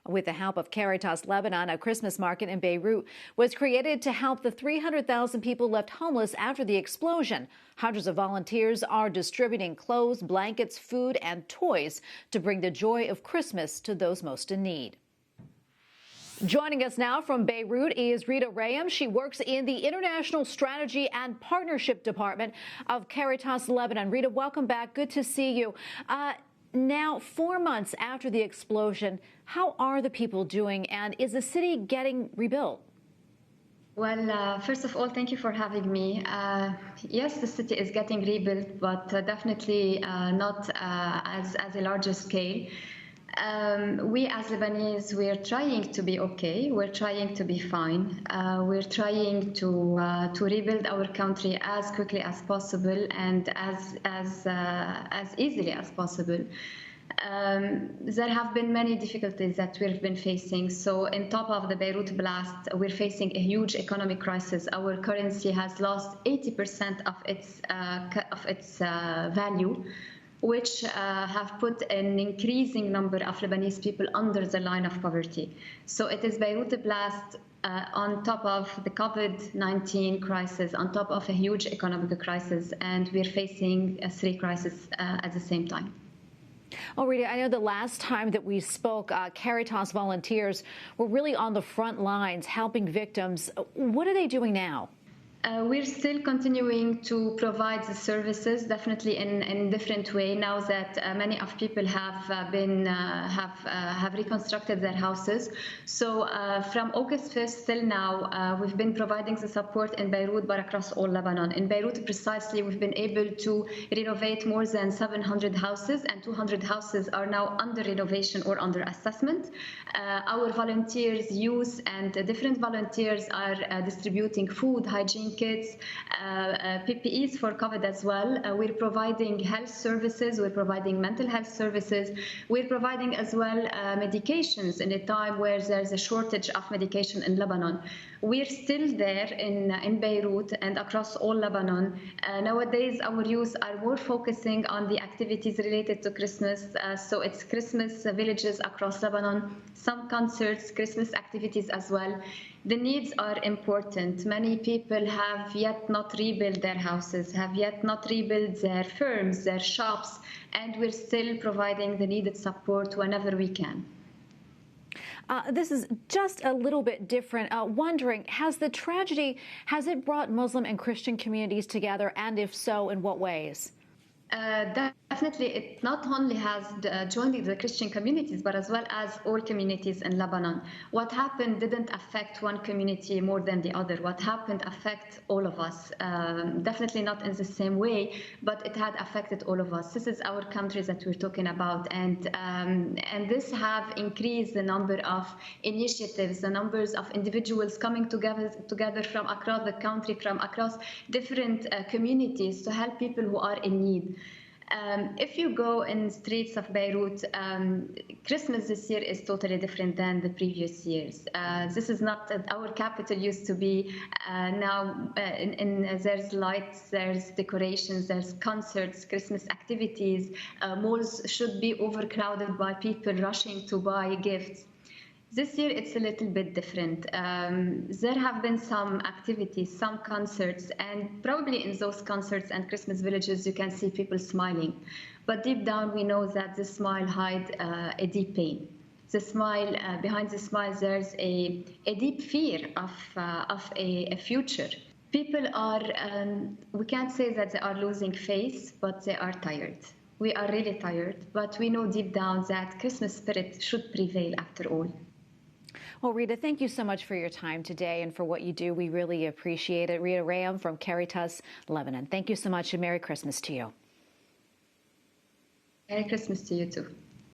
With the help of Caritas Lebanon, a Christmas market in Beirut was created to help the 300,000 people left homeless after the explosion. Hundreds of volunteers are distributing clothes, blankets, food, and toys to bring the joy of Christmas to those most in need. Joining us now from Beirut is Rita Rhayem. She works in the International Strategy and Partnership Department of Caritas Lebanon. Rita, welcome back. Good to see you. Now, 4 months after the explosion, how are the people doing, and is the city getting rebuilt? Well, first of all, thank you for having me. Yes, the city is getting rebuilt, but definitely not as a larger scale. We as Lebanese, we're trying to be okay. We're trying to be fine. We're trying to rebuild our country as quickly as possible and as easily as possible. There have been many difficulties that we've been facing. So on top of the Beirut blast, we're facing a huge economic crisis. Our currency has lost 80% of its value, which have put an increasing number of Lebanese people under the line of poverty. So it is Beirut blast on top of the COVID-19 crisis, on top of a huge economic crisis, and we're facing three crises at the same time. Oh, Rita, I know the last time that we spoke, Caritas volunteers were really on the front lines helping victims. What are they doing now? We're still continuing to provide the services, definitely in different way. Now that many of people have reconstructed their houses, so from August 1st till now, we've been providing the support in Beirut, but across all Lebanon. In Beirut, precisely, we've been able to renovate more than 700 houses, and 200 houses are now under renovation or under assessment. Our volunteers, youth, and different volunteers are distributing food, hygiene kits, PPEs for COVID as well. We're providing health services, we're providing mental health services, we're providing as well medications in a time where there's a shortage of medication in Lebanon. We're still there in Beirut and across all Lebanon. Nowadays, our youth are more focusing on the activities related to Christmas. So it's Christmas villages across Lebanon, some concerts, Christmas activities as well. The needs are important. Many people have yet not rebuilt their houses, have yet not rebuilt their firms, their shops, and we're still providing the needed support whenever we can. This is just a little bit different. Wondering, has the tragedy, has it brought Muslim and Christian communities together, and if so, in what ways? Definitely, it not only has joined the Christian communities, but as well as all communities in Lebanon. What happened didn't affect one community more than the other. What happened affects all of us. Definitely not in the same way, but it had affected all of us. This is our country that we're talking about, and this have increased the number of initiatives, the numbers of individuals coming together from across the country, from across different communities to help people who are in need. If you go in streets of Beirut, Christmas this year is totally different than the previous years. This is not our capital used to be. Now there's lights, there's decorations, there's concerts, Christmas activities. Malls should be overcrowded by people rushing to buy gifts. This year, it's a little bit different. There have been some activities, some concerts, and probably in those concerts and Christmas villages, you can see people smiling. But deep down, we know that the smile hides a deep pain. The smile, behind the smile, there's a deep fear of a future. People are, we can't say that they are losing faith, but they are tired. We are really tired, but we know deep down that Christmas spirit should prevail after all. Well, Rita, thank you so much for your time today and for what you do. We really appreciate it. Rita Rhayem from Caritas Lebanon. Thank you so much, and Merry Christmas to you. Merry Christmas to you too.